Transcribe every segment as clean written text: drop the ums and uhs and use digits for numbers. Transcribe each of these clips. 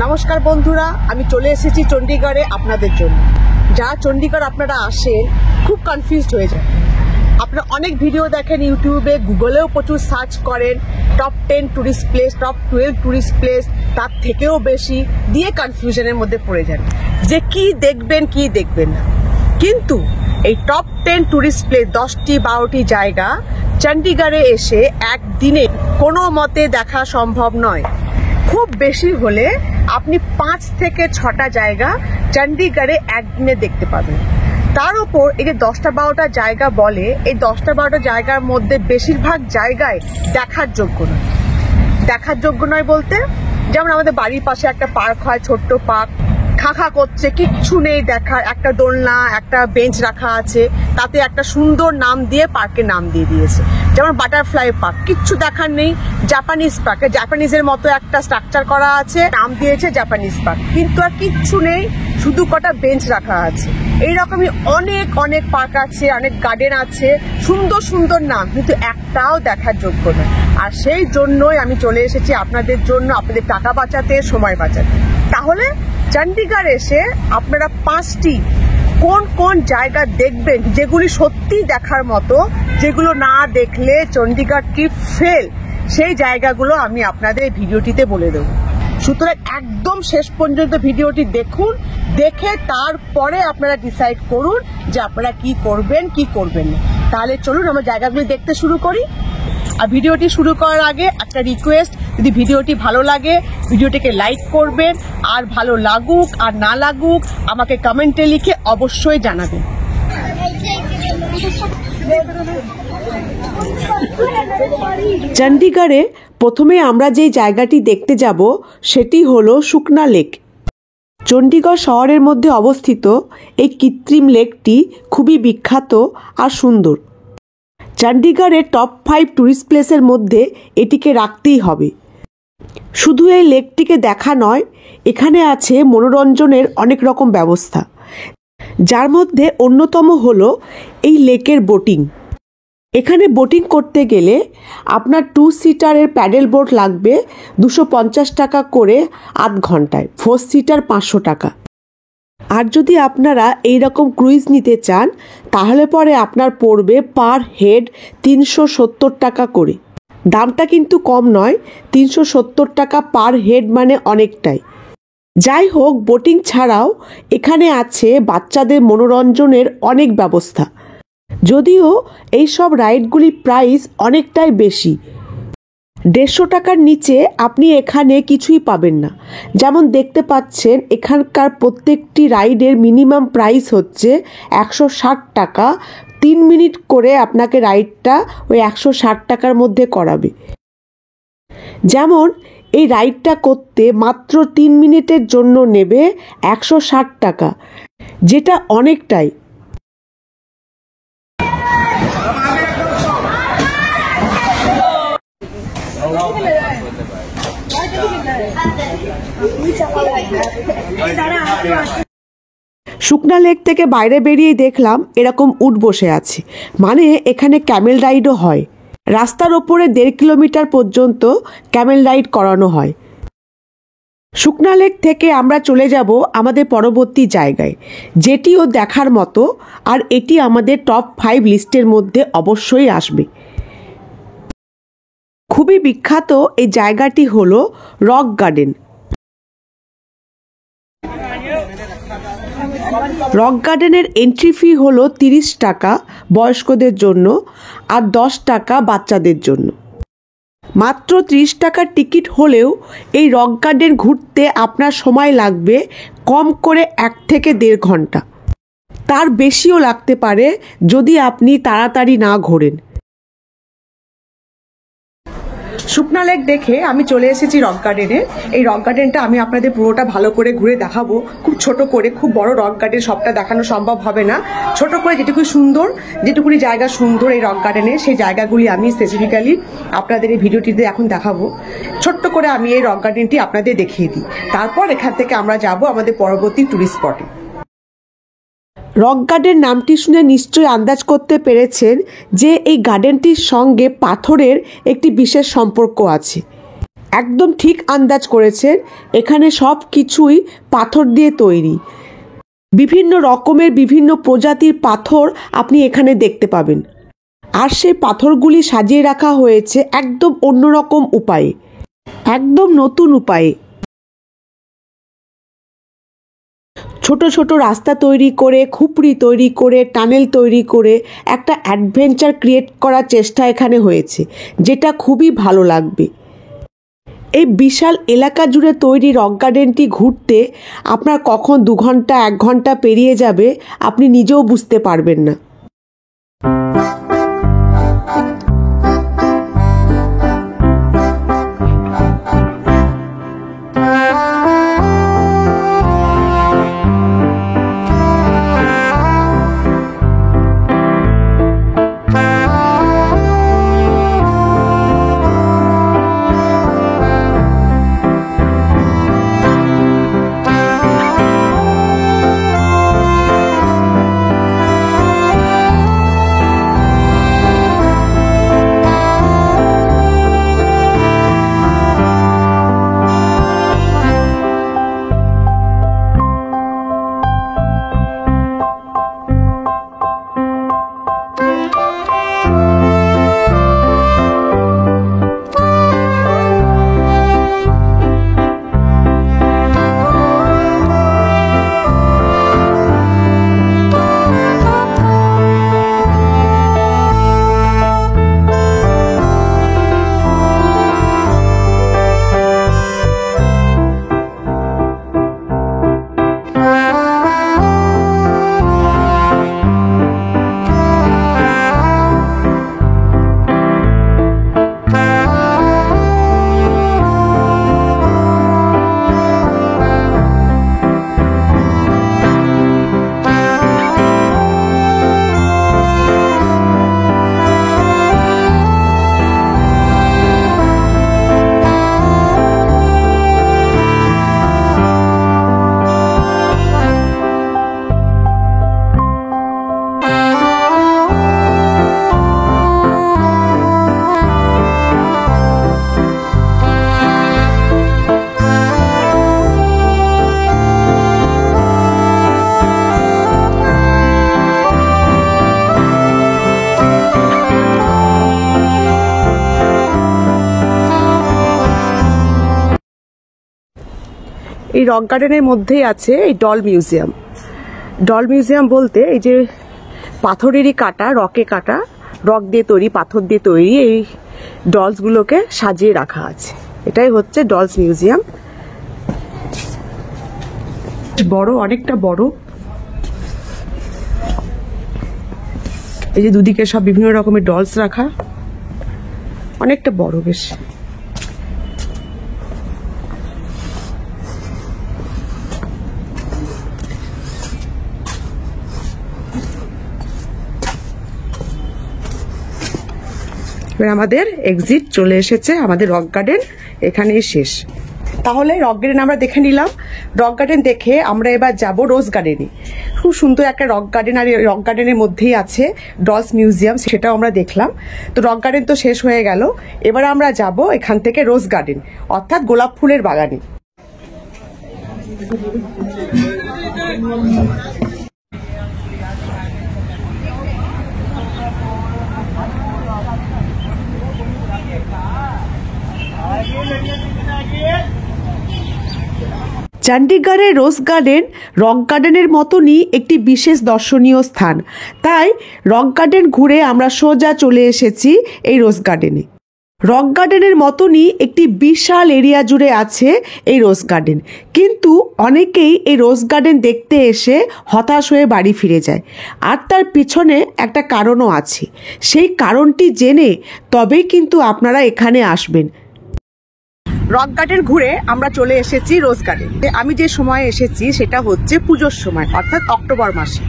নমস্কার বন্ধুরা, আমি চলে এসেছি চণ্ডীগড়ে আপনাদের জন্য। যারা চণ্ডীগড় আপনারা আসেন খুব কনফিউজড হয়ে যায়। আপনারা অনেক ভিডিও দেখেন ইউটিউবে, গুগলেও প্রচুর সার্চ করেন top 10 tourist place, top 12 tourist place, তার থেকেও বেশি দিয়ে কনফিউশনের মধ্যে পড়ে যান যে কি দেখবেন কি দেখবেন না। কিন্তু এই টপ 10 টুরিস্ট প্লেস 10টি 12টি জায়গা চণ্ডীগড়ে এসে একদিনে কোনো মতে দেখা সম্ভব নয়। খুব বেশি হলে আপনি 5 থেকে 6টা জায়গা চণ্ডীগড়ে একদিনে দেখতে পাবেন। তার উপর এই যে 10টা 12টা জায়গা বলে, এই 10টা 12টা জায়গার মধ্যে বেশিরভাগ জায়গায় দেখার যোগ্য নয়। দেখার যোগ্য নয় বলতে, যেমন আমাদের বাড়ির পাশে একটা পার্ক হয়, ছোট্ট পার্ক, খাখা করছে, কিচ্ছু নেই দেখার। একটা দোলনা, একটা বেঞ্চ রাখা আছে, তাতে একটা সুন্দর নাম দিয়ে পার্কের নাম দিয়ে দিয়েছে, যেমন বাটারফ্লাই পার্ক। কিচ্ছু দেখার নেই। জাপানিজ পার্ক, জাপানিজের মতো একটা স্ট্রাকচার করা আছে, নাম দিয়েছে জাপানিজ পার্ক, কিন্তু আর কিচ্ছু নেই, শুধু কটা বেঞ্চ রাখা আছে। এইরকমই অনেক অনেক পার্ক আছে, অনেক গার্ডেন আছে, সুন্দর সুন্দর নাম, কিন্তু একটাও দেখার যোগ্য নয়। আর সেই জন্যই আমি চলে এসেছি আপনাদের জন্য, আপনাদের টাকা বাঁচাতে, সময় বাঁচাতে। তাহলে চণ্ডীগড় এসে আপনারা 5টি কোন কোন জায়গা দেখবেন যেগুলি সত্যি দেখার মতো, যেগুলো না দেখলে চণ্ডীগড় ট্রিপ ফেল, সেই জায়গাগুলো আমি আপনাদের এই ভিডিওটিতে বলে দেব। সুতরাং একদম শেষ পর্যন্ত ভিডিওটি দেখুন, দেখে তারপরে আপনারা ডিসাইড করুন যে আপনারা কি করবেন কি করবেন না। তাহলে চলুন আমরা জায়গাগুলি দেখতে শুরু করি। আর ভিডিওটি শুরু করার আগে একটা রিকোয়েস্ট, যদি ভিডিওটি ভালো লাগে ভিডিওটিকে লাইক করবেন, আর ভালো লাগুক আর না লাগুক আমাকে কমেন্টে লিখে অবশ্যই জানাবেন। চণ্ডীগড়ে প্রথমে আমরা যেই জায়গাটি দেখতে যাব সেটি হলো শুকনা লেক। চণ্ডীগড় শহরের মধ্যে অবস্থিত এই কৃত্রিম লেকটি খুবই বিখ্যাত আর সুন্দর। চণ্ডীগড়ের টপ 5 টুরিস্ট প্লেসের মধ্যে এটিকে রাখতেই হবে। শুধু এই লেকটিকে দেখা নয়, এখানে আছে মনোরঞ্জনের অনেক রকম ব্যবস্থা, যার মধ্যে অন্যতম হলো এই লেকের বোটিং। এখানে বোটিং করতে গেলে আপনার 2 সিটারের প্যাডেল বোট লাগবে 250 টাকা করে আধ ঘন্টায়, 4 সিটার 500 টাকা। আর যদি আপনারা এইরকম ক্রুইজ নিতে চান তাহলে পরে আপনার পড়বে পার হেড 370 টাকা করে। দামটা কিন্তু কম নয়, 370 টাকা পার হেড মানে অনেকটাই। যাই হোক, বোটিং ছাড়াও এখানে আছে বাচ্চাদের মনোরঞ্জনের অনেক ব্যবস্থা, যদিও এই সব রাইডগুলির প্রাইস অনেকটাই বেশি। 150 টাকার নিচে আপনি এখানে কিছুই পাবেন না। যেমন দেখতে পাচ্ছেন, এখানকার প্রত্যেকটি রাইডের মিনিমাম প্রাইস হচ্ছে 160 টাকা। 3 মিনিট করে আপনাকে রাইডটা ওই 160 টাকার মধ্যে করাবে। যেমন এই রাইডটা করতে মাত্র 3 মিনিটের জন্য নেবে 160 টাকা, যেটা অনেকটাই। শুকনা লেক থেকে বাইরে বেরিয়ে দেখলাম এরকম উট বসে আছে, মানে এখানে ক্যামেল রাইডও হয়। রাস্তার ওপরে 1.5 কিলোমিটার পর্যন্ত ক্যামেল রাইড করানো হয়। শুকনা লেক থেকে আমরা চলে যাব আমাদের পরবর্তী জায়গায়, যেটিও দেখার মতো, আর এটি আমাদের টপ 5 লিস্টের মধ্যে অবশ্যই আসবে। খুবই বিখ্যাত এই জায়গাটি হলো রক গার্ডেন। রক গার্ডেনের এন্ট্রি ফি হলো 30 টাকা বয়স্কদের জন্য আর 10 টাকা বাচ্চাদের জন্য। মাত্র 30 টাকার টিকিট হলেও এই রক গার্ডেন ঘুরতে আপনার সময় লাগবে কম করে 1 থেকে 1.5 ঘন্টা, তার বেশিও লাগতে পারে যদি আপনি তাড়াতাড়ি না ঘোরেন। শুকনা লেক দেখে আমি চলে এসেছি রক গার্ডেনে। এই রক গার্ডেনটা আমি আপনাদের পুরোটা ভালো করে ঘুরে দেখাবো, খুব ছোট করে। খুব বড় রক গার্ডেন সবটা দেখানো সম্ভব হবে না, ছোট করে যেটুকু সুন্দর, যেটুকুনি জায়গা সুন্দর এই রক গার্ডেনে, সেই জায়গাগুলি আমি স্পেসিফিক্যালি আপনাদের এই ভিডিওটিতে এখন দেখাবো। ছোট্ট করে আমি এই রক গার্ডেনটি আপনাদের দেখিয়ে দিই, তারপর এখান থেকে আমরা যাব আমাদের পরবর্তী টুরিস্ট স্পটে। রক গার্ডেন নামটি শুনে নিশ্চয়ই আন্দাজ করতে পেরেছেন যে এই গার্ডেনটির সঙ্গে পাথরের একটি বিশেষ সম্পর্ক আছে। একদম ঠিক আন্দাজ করেছেন, এখানে সব কিছুই পাথর দিয়ে তৈরি। বিভিন্ন রকমের বিভিন্ন প্রজাতির পাথর আপনি এখানে দেখতে পাবেন, আর সেই পাথরগুলি সাজিয়ে রাখা হয়েছে একদম অন্যরকম উপায়ে, একদম নতুন উপায়ে। ছোট ছোট রাস্তা তৈরি করে, খুপড়ি তৈরি করে, টানেল তৈরি করে একটা অ্যাডভেঞ্চার ক্রিয়েট করার চেষ্টা এখানে হয়েছে, যেটা খুবই ভালো লাগবে। এই বিশাল এলাকা জুড়ে তৈরি রক গার্ডেনটি ঘুরতে আপনার কখন 2 ঘন্টা 1 ঘন্টা পেরিয়ে যাবে আপনি নিজেও বুঝতে পারবেন না। এই রক গার্ডেনের মধ্যেই আছে এই ডল মিউজিয়াম। ডল মিউজিয়াম বলতে এই যে পাথরেরই কাটা, রকে কাটা, রক দিয়ে তৈরি, পাথর দিয়ে তৈরি এই ডলসগুলোকে সাজিয়ে রাখা আছে। এটাই হচ্ছে ডলস মিউজিয়াম। বড়, অনেকটা বড়। এই যে দুদিকে সব বিভিন্ন রকমের ডলস রাখা, অনেকটা বড় বেশ। এবার আমাদের এক্সিট চলে এসেছে, আমাদের রক গার্ডেন এখানেই শেষ। তাহলে রক গার্ডেন আমরা দেখে নিলাম। রক গার্ডেন দেখে আমরা এবার যাব রোজ গার্ডেনে। খুব সুন্দর একটা রক গার্ডেন, আর এই রক গার্ডেনের মধ্যেই আছে ডলস মিউজিয়াম, সেটাও আমরা দেখলাম। তো রক গার্ডেন তো শেষ হয়ে গেল, এবার আমরা যাব এখান থেকে রোজ গার্ডেন, অর্থাৎ গোলাপ ফুলের বাগানে। চণ্ডীগড়ের রোজ গার্ডেন রক গার্ডেনের মতনই একটি বিশেষ দর্শনীয় স্থান। তাই রক গার্ডেন ঘুরে আমরা সোজা চলে এসেছি এই রোজ গার্ডেনে। রক গার্ডেনের মতনই একটি বিশাল এরিয়া জুড়ে আছে এই রোজ গার্ডেন, কিন্তু অনেকেই এই রোজ গার্ডেন দেখতে এসে হতাশ হয়ে বাড়ি ফিরে যায়। আর তার পিছনে একটা কারণও আছে। সেই কারণটি জেনে তবেই কিন্তু আপনারা এখানে আসবেন। রক গার্ডেন ঘুরে আমরা চলে এসেছি রোজ গার্ডেন। আমি যে সময় এসেছি সেটা হচ্ছে পুজোর সময়, অর্থাৎ অক্টোবর মাসে।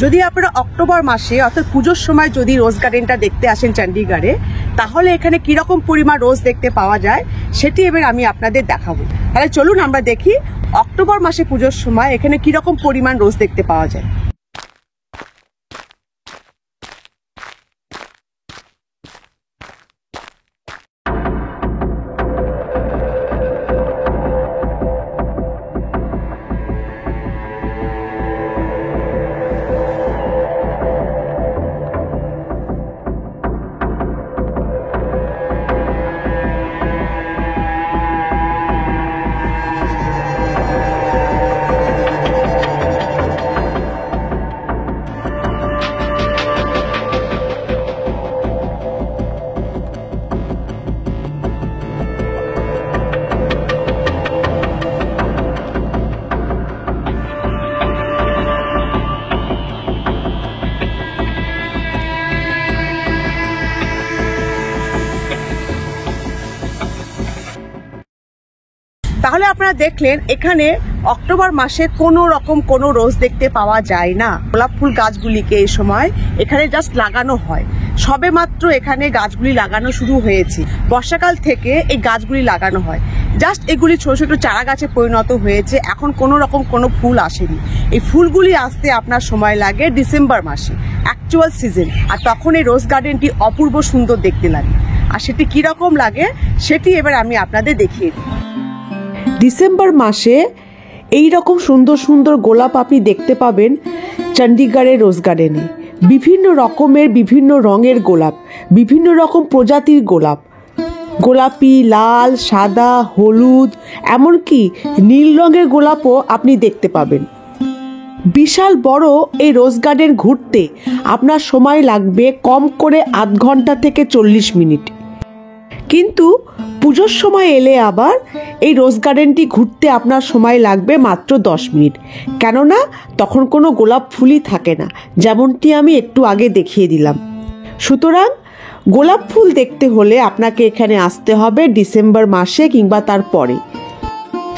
যদি আপনারা অক্টোবর মাসে অর্থাৎ পুজোর সময় যদি রোজ গার্ডেনটা দেখতে আসেন চণ্ডীগড়ে, তাহলে এখানে কিরকম পরিমাণ রোজ দেখতে পাওয়া যায় সেটি এবার আমি আপনাদের দেখাবো। তাহলে চলুন আমরা দেখি অক্টোবর মাসে পুজোর সময় এখানে কিরকম পরিমাণ রোজ দেখতে পাওয়া যায়। তাহলে আপনারা দেখলেন এখানে অক্টোবর মাসে কোনো রকম কোনো রোজ দেখতে পাওয়া যায় না। গোলাপ ফুল গাছগুলিকে এই সময় এখানে জাস্ট লাগানো হয়, সবে মাত্র এখানে গাছগুলি লাগানো শুরু হয়েছে। বর্ষাকাল থেকে এই গাছগুলি লাগানো হয়, জাস্ট এগুলি ছোট ছোট চারা গাছে পরিণত হয়েছে। এখন কোনো রকম কোনো ফুল আসেনি। এই ফুলগুলি আসতে আপনার সময় লাগে ডিসেম্বর মাসে, অ্যাকচুয়াল সিজন। আর তখন এই রোজ গার্ডেনটি অপূর্ব সুন্দর দেখতে লাগে। আর সেটি কিরকম লাগে সেটি এবার আমি আপনাদের দেখিয়ে দিই। ডিসেম্বর মাসে এই রকম সুন্দর সুন্দর গোলাপ আপনি দেখতে পাবেন চণ্ডীগড়ের রোজ গার্ডেনে। বিভিন্ন রকমের বিভিন্ন রঙের গোলাপ, বিভিন্ন রকম প্রজাতির গোলাপ, গোলাপি, লাল, সাদা, হলুদ, এমনকি নীল রঙের গোলাপও আপনি দেখতে পাবেন। বিশাল বড় এই রোজ গার্ডেন ঘুরতে আপনার সময় লাগবে কম করে আধ ঘন্টা থেকে 40 মিনিট। কিন্তু পুজোর সময় এলে আবার এই রোজ গার্ডেনটি ঘুরতে আপনার সময় লাগবে মাত্র 10 মিনিট, কেননা তখন কোনো গোলাপ ফুলই থাকে না, যেমনটি আমি একটু আগে দেখিয়ে দিলাম। সুতরাং গোলাপ ফুল দেখতে হলে আপনাকে এখানে আসতে হবে ডিসেম্বর মাসে কিংবা তার পরে।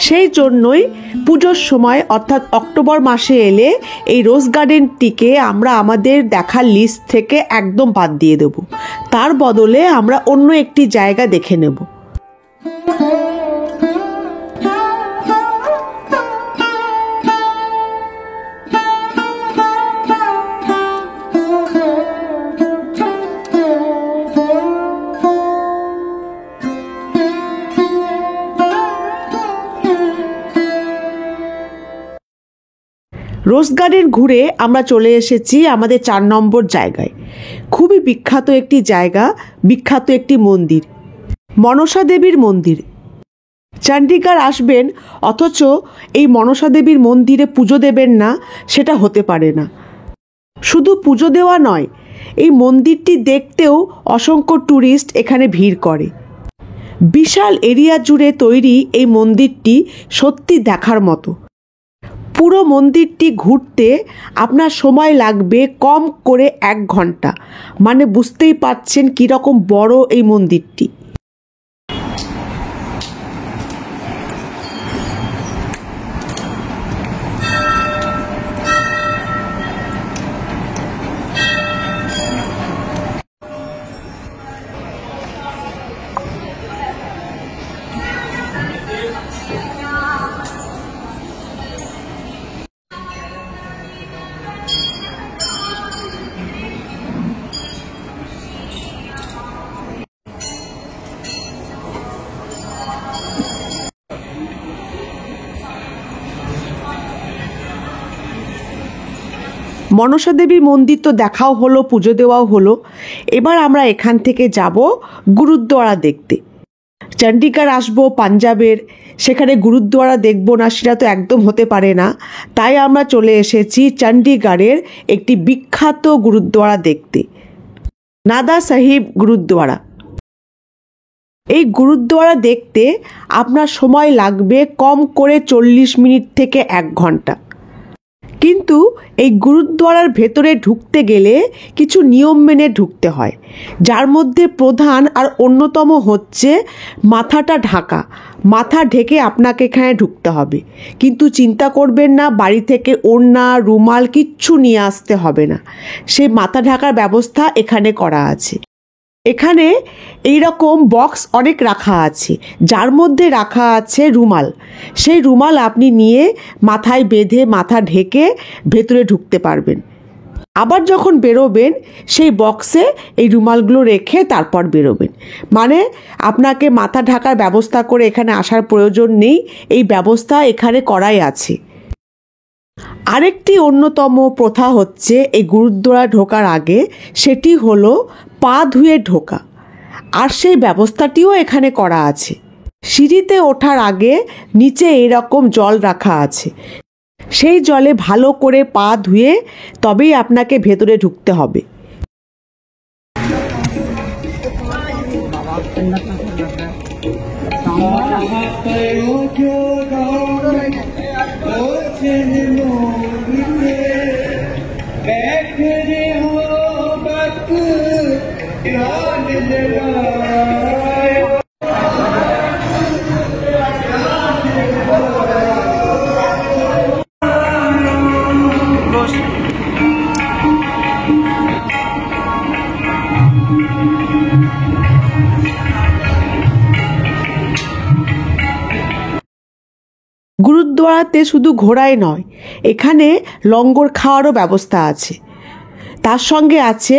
সেই জন্যই পুজোর সময় অর্থাৎ অক্টোবর মাসে এলে এই রোজ গার্ডেনটিকে আমরা আমাদের দেখার লিস্ট থেকে একদম বাদ দিয়ে দেব। তার বদলে আমরা অন্য একটি জায়গা দেখে নেব। রোজ গার্ডেন ঘুরে আমরা চলে এসেছি আমাদের 4 নম্বর জায়গায়। খুবই বিখ্যাত একটি জায়গা, বিখ্যাত একটি মন্দির, মনসা দেবীর মন্দির। চণ্ডীগড় আসবেন অথচ এই মনসা দেবীর মন্দিরে পুজো দেবেন না, সেটা হতে পারে না। শুধু পুজো দেওয়া নয়, এই মন্দিরটি দেখতেও অসংখ্য ট্যুরিস্ট এখানে ভিড় করে। বিশাল এরিয়া জুড়ে তৈরি এই মন্দিরটি সত্যি দেখার মতো। পুরো মন্দিরটি ঘুরতে আপনার সময় লাগবে কম করে 1 ঘন্টা। মানে বুঝতেই পারছেন কীরকম বড় এই মন্দিরটি। মনসা দেবীর মন্দির তো দেখাও হলো, পুজো দেওয়াও হলো। এবার আমরা এখান থেকে যাব গুরুদ্বারা দেখতে। চণ্ডীগড় আসবো পাঞ্জাবের, সেখানে গুরুদ্বারা দেখব না সেটা তো একদম হতে পারে না। তাই আমরা চলে এসেছি চণ্ডীগড়ের একটি বিখ্যাত গুরুদ্বারা দেখতে, নাদা সাহিব গুরুদ্বারা। এই গুরুদ্বারা দেখতে আপনার সময় লাগবে কম করে 40 মিনিট থেকে 1 ঘন্টা। কিন্তু এই গুরুদ্বারার ভেতরে ঢুকতে গেলে কিছু নিয়ম মেনে ঢুকতে হয়, যার মধ্যে প্রধান আর অন্যতম হচ্ছে মাথাটা ঢাকা। মাথা ঢেকে আপনাকে এখানে ঢুকতে হবে। কিন্তু চিন্তা করবেন না, বাড়ি থেকে ওড়না রুমাল কিচ্ছু নিয়ে আসতে হবে না, সে মাথা ঢাকার ব্যবস্থা এখানে করা আছে। এখানে এই রকম বক্স অনেক রাখা আছে, যার মধ্যে রাখা আছে রুমাল। সেই রুমাল আপনি নিয়ে মাথায় বেঁধে মাথা ঢেকে ভেতরে ঢুকতে পারবেন। আবার যখন বেরোবেন সেই বক্সে এই রুমালগুলো রেখে তারপর বেরোবেন। মানে আপনাকে মাথা ঢাকার ব্যবস্থা করে এখানে আসার প্রয়োজন নেই, এই ব্যবস্থা এখানে করাই আছে। আরেকটি অন্যতম প্রথা হচ্ছে এই গুরুদ্বারা ঢোকার আগে, সেটি হলো পা ধুয়ে ঢোকা, আর সেই ব্যবস্থাটিও এখানে করা আছে। সিঁড়িতে ওঠার আগে নিচে এরকম জল রাখা আছে, সেই জলে ভালো করে পা ধুয়ে তবেই আপনাকে ভেতরে ঢুকতে হবে। গুরুদ্বারাতে শুধু ঘোরাই নয়, এখানে লঙ্গর খাওয়ারও ব্যবস্থা আছে। তার সঙ্গে আছে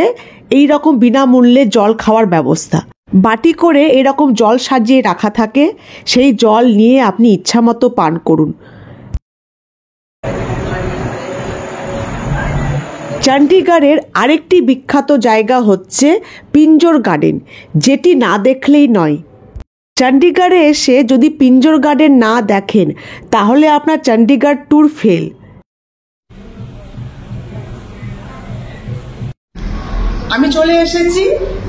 এই রকম বিনামূল্যে জল খাওয়ার ব্যবস্থা। বাটি করে এরকম জল সাজিয়ে রাখা থাকে, সেই জল নিয়ে আপনি ইচ্ছামতো পান করুন। চণ্ডীগড়ের আরেকটি বিখ্যাত জায়গা হচ্ছে পিঞ্জর গার্ডেন, যেটি না দেখলেই নয়। চণ্ডীগড়ে এসে যদি পিঞ্জর গার্ডেন না দেখেন তাহলে আপনার চণ্ডীগড় ট্যুর ফেল। আমি চলে এসেছি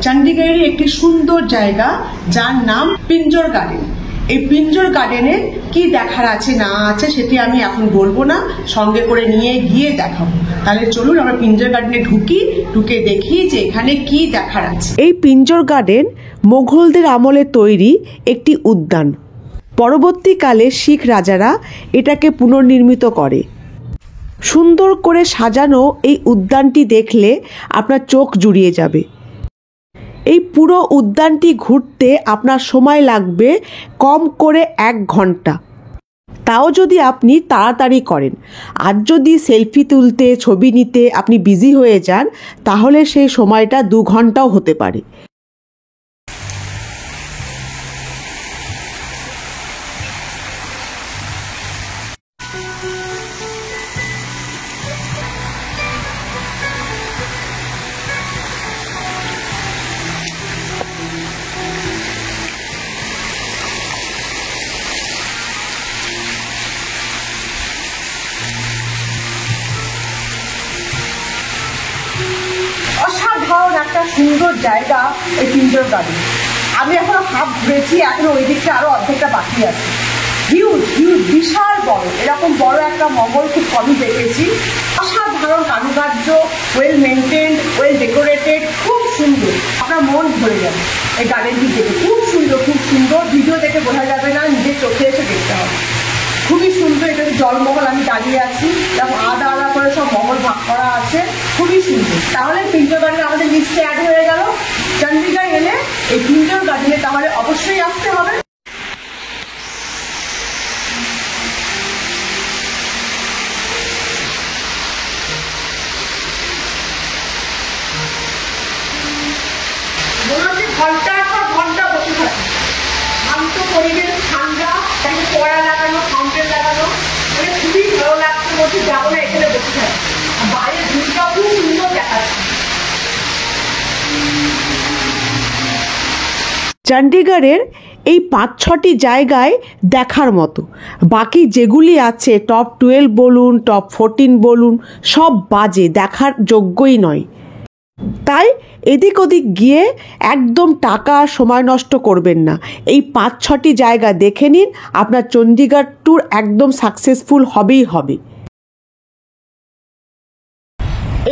চণ্ডীগড়ের একটি সুন্দর জায়গা, যার নাম পিঞ্জর গার্ডেন। এই পিঞ্জর গার্ডেনে কি দেখার আছে না আছে সেটি আমি এখন বলবো না, সঙ্গে করে নিয়ে গিয়ে দেখাবো। তাহলে চলুন আমরা পিঞ্জর গার্ডেনে ঢুকে দেখি যে এখানে কি দেখার আছে। এই পিঞ্জর গার্ডেন মোগলদের আমলে তৈরি একটি উদ্যান। পরবর্তীকালে শিখ রাজারা এটাকে পুনর্নির্মিত করে। সুন্দর করে সাজানো এই উদ্যানটি দেখলে আপনার চোখ জুড়িয়ে যাবে। এই পুরো উদ্যানটি ঘুরতে আপনার সময় লাগবে কম করে 1 ঘন্টা, তাও যদি আপনি তাড়াতাড়ি করেন। আর যদি সেলফি তুলতে ছবি নিতে আপনি বিজি হয়ে যান তাহলে সেই সময়টা 2 ঘন্টাও হতে পারে। অসাধারণ একটা সুন্দর জায়গা এই পিঞ্জর গার্ডেন। আমি এখনো হাফ ঘুরেছি, এখনো ওই দিকটা আরো অর্ধেকটা বাকি আছে। হিউজ বিশাল বড়, এরকম বড় একটা মহল খুব কমই দেখেছি। অসাধারণ কারুকার্য, ওয়েল মেনটেন্ড, ওয়েল ডেকোরেটেড, খুব সুন্দর। আপনার মন ভরে যাবে এই গার্ডেনটি দেখে। খুব সুন্দর ভিডিও দেখে বোঝা যাবে না, নিজের চোখে এসে দেখতে হবে। খুবই সুন্দর। এটা জলমহল, আমি দাঁড়িয়ে আছি, এরকম আলাদা আলাদা করে সব মহল ভাগ করা আছে, খুবই সুন্দর। তাহলে পিঞ্জর গার্ডেন আমাদের লিস্টে অ্যাড হয়ে গেল। চণ্ডীগড় এলে এই পিঞ্জর গার্ডেনে তাহলে অবশ্যই আসতে হবে। মনে হচ্ছে ঘন্টার পর ঘন্টা বসে থাকে। শান্ত পরিবেশ, ঠান্ডা, তাকে পড়া লাগানো, ফাউন্টেন লাগানো, মানে খুবই ভালো লাগছে। বলছি যাবো না, এখানে বসে থাকে। বাইরে ভিড়টা চণ্ডীগড়ের এই 5-6টি জায়গায় দেখার মতো, বাকি যেগুলি আছে টপ 12 বলুন, টপ 14 বলুন, সব বাজে, দেখার যোগ্যই নয়। তাই এদিক ওদিক গিয়ে একদম টাকা আর সময় নষ্ট করবেন না। এই 5-6টি জায়গা দেখে নিন, আপনার চণ্ডীগড় ট্যুর একদম সাকসেসফুল হবেই হবে।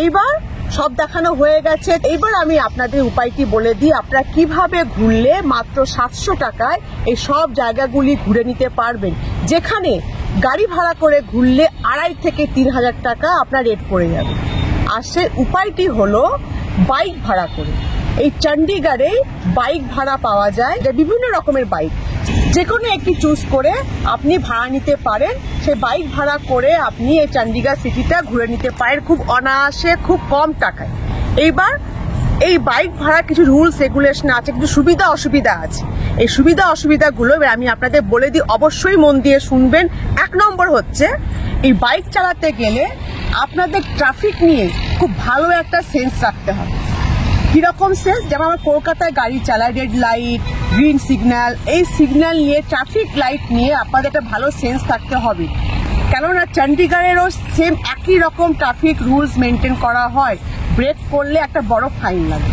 এইবার সব দেখানো হয়ে গেছে, এইবার আমি আপনাদের উপায়টি বলে দিই আপনারা কিভাবে ঘুরলে মাত্র 700 টাকায় এই সব জায়গাগুলি ঘুরে নিতে পারবেন, যেখানে গাড়ি ভাড়া করে ঘুরলে 2,500 থেকে 3,000 টাকা আপনার রেট পড়ে যাবে। আর সেই উপায়টি হলো বাইক ভাড়া করে। এই চণ্ডীগড়ে বাইক ভাড়া পাওয়া যায়, যে বিভিন্ন রকমের বাইক, যে কোনো একটি চুজ করে আপনি ভাড়া নিতে পারেন। সেই বাইক ভাড়া করে আপনি এই চণ্ডীগড় সিটিটা ঘুরে নিতে পারেন খুব অনায়াসে, খুব কম টাকায়। এইবার এই বাইক ভাড়া কিছু রুলস রেগুলেশন আছে, কিছু সুবিধা অসুবিধা আছে। এই সুবিধা অসুবিধাগুলো আমি আপনাদের বলে দিই, অবশ্যই মন দিয়ে শুনবেন। 1 নম্বর হচ্ছে, এই বাইক চালাতে গেলে আপনাদের ট্রাফিক নিয়ে খুব ভালো একটা সেন্স রাখতে হবে। কিরকম সেন্স? যেমন আমরা কলকাতায় গাড়ি চালাই, রেড লাইট, গ্রিন সিগন্যাল, এই সিগন্যাল নিয়ে, ট্রাফিক লাইট নিয়ে আপনাদের একটা ভালো সেন্স থাকতে হবে। কেননা চণ্ডীগড়েরও সেম একই রকম ট্রাফিক রুলস মেনটেন করা হয়, ব্রেক করলে একটা বড় ফাইন লাগে।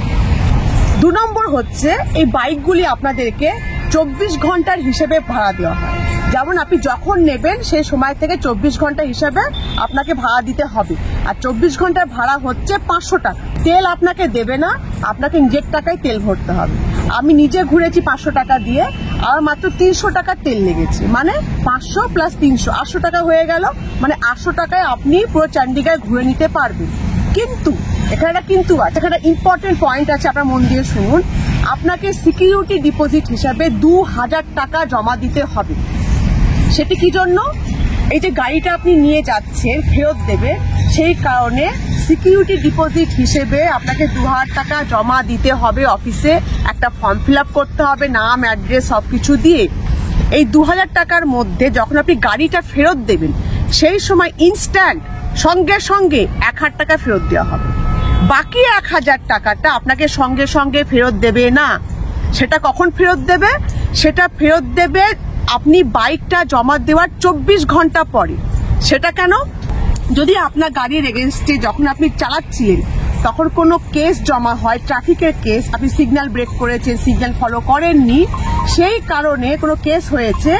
2 নম্বর হচ্ছে, এই বাইকগুলি আপনাদেরকে 24 ঘন্টার হিসেবে ভাড়া দেওয়া হয়। যেমন আপনি যখন নেবেন সেই সময় থেকে 24 ঘন্টা হিসাবে আপনাকে ভাড়া দিতে হবে। আর 24 ঘন্টার ভাড়া হচ্ছে 500 টাকা। তেল আপনাকে দেবে না, আপনাকে নিজের টাকায় তেল ভরতে হবে। আমি নিজে ঘুরেছি 500 টাকা দিয়ে, আমার মাত্র 300 টাকার তেল লেগেছে, মানে 500 প্লাস 300 800 টাকা হয়ে গেল। মানে 800 টাকায় আপনি পুরো চণ্ডীগড় ঘুরে নিতে পারবেন। কিন্তু এখানে একটা কিন্তু আছে, এখানে ইম্পর্টেন্ট পয়েন্ট আছে, আপনার মন দিয়ে শুনুন। আপনাকে সিকিউরিটি ডিপোজিট হিসাবে 2000 টাকা জমা দিতে হবে। সেটি কি জন্য? এই যে গাড়িটা আপনি নিয়ে যাচ্ছেন, ফেরত দেবে, সেই কারণে সিকিউরিটি ডিপোজিট হিসেবে আপনাকে 2000 টাকা জমা দিতে হবে। অফিসে একটা ফর্ম ফিল আপ করতে হবে, নাম, অ্যাড্রেস সবকিছু দিয়ে। এই 2000 টাকার মধ্যে যখন আপনি গাড়িটা ফেরত দেবেন, সেই সময় ইনস্ট্যান্ট সঙ্গে সঙ্গে 1000 টাকা ফেরত দেওয়া হবে। বাকি 1000 টাকাটা আপনাকে সঙ্গে সঙ্গে ফেরত দেবে না। সেটা কখন ফেরত দেবে? সেটা ফেরত দেবে আপনি বাইকটা জমা দেওয়ার 24 ঘন্টা পরে। সেটা কেন? যদি আপনার গাড়ির এগেনস্টে যখন আপনি চালাচ্ছিলেন তখন কোনো কেস জমা হয়, ট্রাফিকের কেস, আপনি সিগন্যাল ব্রেক করেছেন, সিগন্যাল ফলো করেননি, সেই কারণে কোনো কেস হয়েছে,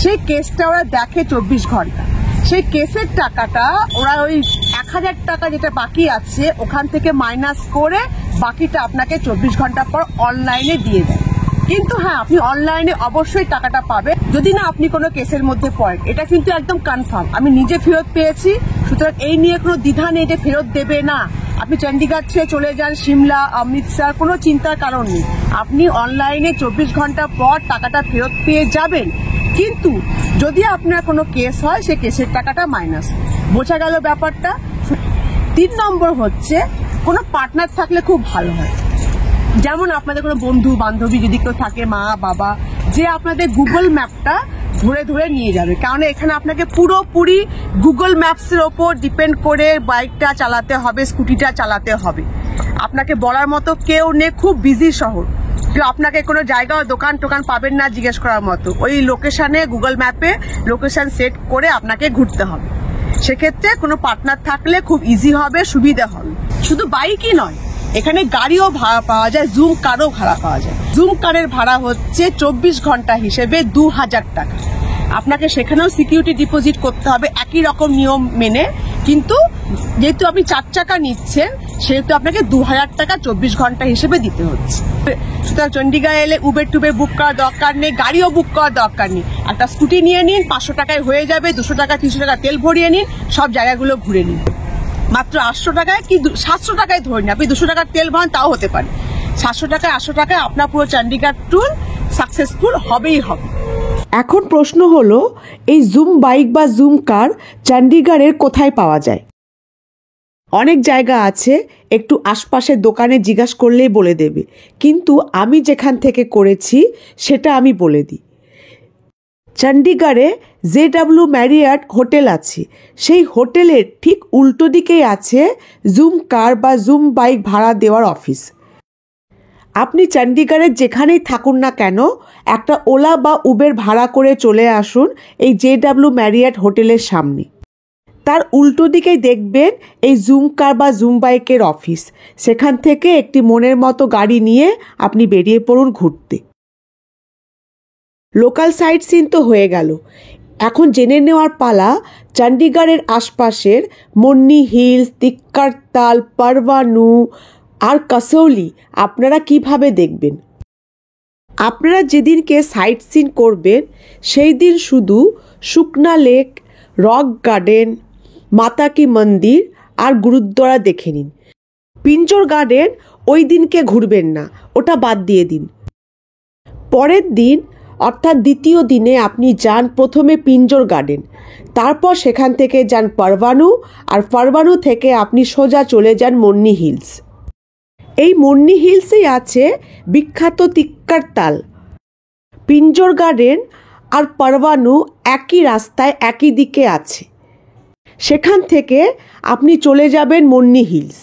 সেই কেসটা ওরা দেখে 24 ঘন্টা। সেই কেসের টাকাটা ওরা ওই 1000 টাকা যেটা বাকি আছে ওখান থেকে মাইনাস করে বাকিটা আপনাকে 24 ঘন্টা পর অনলাইনে দিয়ে দেয়। কিন্তু হ্যাঁ, আপনি অনলাইনে অবশ্যই টাকাটা পাবেন যদি না আপনি কোনো কেসের মধ্যে পড়েন। এটা কিন্তু একদম কনফার্ম, আমি নিজে ফেরত পেয়েছি। সুতরাং এই নিয়ে কোনো দ্বিধা নেই যে ফেরত দেবে না। আপনি চণ্ডীগড় ছেড়ে চলে যান সিমলা, অমৃতসর, কোনো চিন্তার কারণ নেই, আপনি অনলাইনে 24 ঘন্টা পর টাকাটা ফেরত পেয়ে যাবেন। কিন্তু যদি আপনার কোনো কেস হয়, সেই কেসের টাকাটা মাইনাস। বোঝা গেল ব্যাপারটা? 3 নম্বর হচ্ছে, কোনো পার্টনার থাকলে খুব ভালো হয়। যেমন আপনাদের কোনো বন্ধু বান্ধবী যদি কেউ থাকে, মা বাবা, যে আপনাদের গুগল ম্যাপটা ধরে ধরে নিয়ে যাবে। কারণ এখানে আপনাকে পুরোপুরি গুগল ম্যাপসের ওপর ডিপেন্ড করে বাইকটা চালাতে হবে, স্কুটিটা চালাতে হবে। আপনাকে বলার মতো কেউ নেই, খুব বিজি শহর, আপনাকে কোনো জায়গা দোকান টোকান পাবেন না জিজ্ঞেস করার মতো। ওই লোকেশনে, গুগল ম্যাপে লোকেশন সেট করে আপনাকে ঘুরতে হবে। সেক্ষেত্রে কোনো পার্টনার থাকলে খুব ইজি হবে, সুবিধা হবে। শুধু বাইকই নয়, এখানে গাড়িও ভাড়া পাওয়া যায়, জুম কারও ভাড়া পাওয়া যায়। জুম কারের ভাড়া হচ্ছে 24 ঘন্টা হিসেবে 2000 টাকা। আপনাকে সেখানেও সিকিউরিটি ডিপোজিট করতে হবে একই রকম নিয়ম মেনে, কিন্তু যেহেতু আপনি 4 চাকা নিচ্ছেন সেহেতু আপনাকে 2000 টাকা 24 ঘন্টা হিসেবে দিতে হচ্ছে। সুতরাং চণ্ডীগড় এলে উবের টুবের বুক করার দরকার নেই, গাড়িও বুক করার দরকার নেই। একটা স্কুটি নিয়ে নিন, 500 টাকায় হয়ে যাবে, 200 টাকা 300 টাকা তেল ভরিয়ে নিন, সব জায়গাগুলো ঘুরে নিন। মাত্র 800 টাকায় কি 700 টাকায় ধরুন, আপনি 200 টাকার তেল ভরান, তাও হতে পারে। 700 টাকায় 800 টাকায় আপনার পুরো চণ্ডীগড় ট্যুর সাকসেসফুল হবেই হবে। এখন প্রশ্ন হলো, এই জুম বাইক বা জুম কার চণ্ডীগড়ের কোথায় পাওয়া যায়? অনেক জায়গা আছে, একটু আশপাশের দোকানে জিজ্ঞাসা করলেই বলে দেবে, কিন্তু আমি যেখান থেকে করেছি সেটা আমি বলে দিই। চণ্ডীগড়ে JW ম্যারিয়ট হোটেল আছে, সেই হোটেলের ঠিক উল্টো দিকেই আছে জুম কার বা জুম বাইক ভাড়া দেওয়ার অফিস। আপনি চণ্ডীগড়ের যেখানেই থাকুন না কেন একটা ওলা বা উবের ভাড়া করে চলে আসুন এই JW ম্যারিয়ট হোটেলের সামনে। তার উল্টো দিকেই দেখবেন এই জুম কার বা জুম বাইকের অফিস। সেখান থেকে একটি মনের মতো গাড়ি নিয়ে আপনি বেরিয়ে পড়ুন ঘুরতে। লোকাল সাইট সিন তো হয়ে গেল, এখন জেনে নেওয়ার পালা চণ্ডীগড়ের আশপাশের মুন্নি হিলস, তিক্কার তাল, পারভানু আর কাসৌলি আপনারা কিভাবে দেখবেন। আপনারা যেদিনকে সাইট সিন করবেন সেই দিন শুধু সুকনা লেক, রক গার্ডেন, মাতা কি মন্দির আর গুরুদ্বারা দেখে নিন। পিঞ্জর গার্ডেন ওই দিনকে ঘুরবেন না, ওটা বাদ দিয়ে দিন। পরের দিন অর্থাৎ দ্বিতীয় দিনে আপনি যান প্রথমে পিঞ্জর গার্ডেন, তারপর সেখান থেকে যান পারভানু, আর পারভানু থেকে আপনি সোজা চলে যান মুন্নি হিলস। এই মুন্নি হিলসেই আছে বিখ্যাত তিক্কার তাল। পিঞ্জর গার্ডেন আর পারভানু একই রাস্তায় একই দিকে আছে। সেখান থেকে আপনি চলে যাবেন মুন্নি হিলস।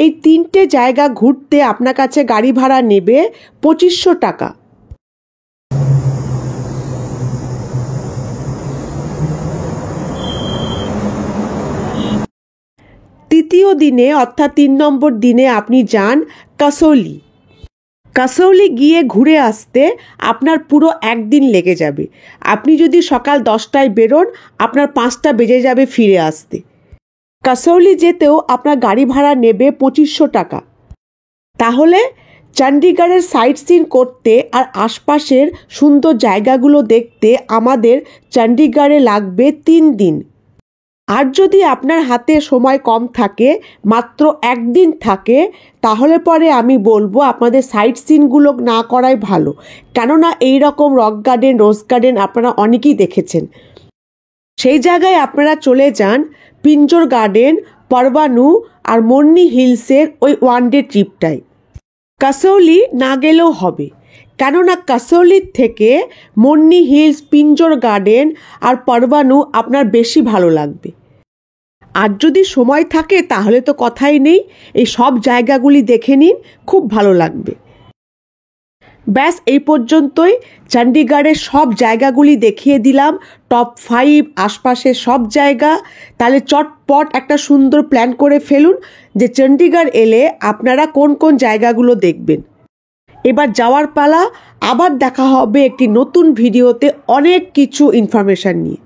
এই তিনটে জায়গা ঘুরতে আপনার কাছে গাড়ি ভাড়া নেবে 2500 টাকা। তৃতীয় দিনে অর্থাৎ 3 নম্বর দিনে আপনি যান কাসৌলি। কাসৌলি গিয়ে ঘুরে আসতে আপনার পুরো একদিন লেগে যাবে। আপনি যদি সকাল 10টায় বেরোন আপনার 5টা বেজে যাবে ফিরে আসতে। কাসৌলি যেতেও আপনার গাড়ি ভাড়া নেবে 2500 টাকা। তাহলে চণ্ডীগড়ের সাইট সিন করতে আর আশপাশের সুন্দর জায়গাগুলো দেখতে আমাদের চণ্ডীগড়ে লাগবে 3 দিন। আর যদি আপনার হাতে সময় কম থাকে, মাত্র একদিন থাকে, তাহলে পরে আমি বলবো আপনাদের সাইট সিনগুলো না করাই ভালো। কেননা এই রকম রক গার্ডেন, রোজ গার্ডেন আপনারা অনেকেই দেখেছেন। সেই জায়গায় আপনারা চলে যান পিঞ্জর গার্ডেন, পারভানু আর মুন্নি হিলসের ওই 1 ডে ট্রিপটাই। কাসৌলি না গেলেও হবে, কেননা কাসৌলির থেকে মুন্নি হিলস, পিঞ্জর গার্ডেন আর পারভানু আপনার বেশি ভালো লাগবে। আর যদি সময় থাকে তাহলে তো কথাই নেই, এই সব জায়গাগুলি দেখে নিন, খুব ভালো লাগবে। ব্যাস এই পর্যন্তই। চণ্ডীগড়ের সব জায়গাগুলি দেখিয়ে দিলাম, টপ 5 আশপাশের সব জায়গা। তাহলে চটপট একটা সুন্দর প্ল্যান করে ফেলুন যে চণ্ডীগড় এলে আপনারা কোন কোন জায়গাগুলো দেখবেন। এবার যাওয়ার পালা। আবার দেখা হবে একটি নতুন ভিডিওতে অনেক কিছু ইনফরমেশন নিয়ে।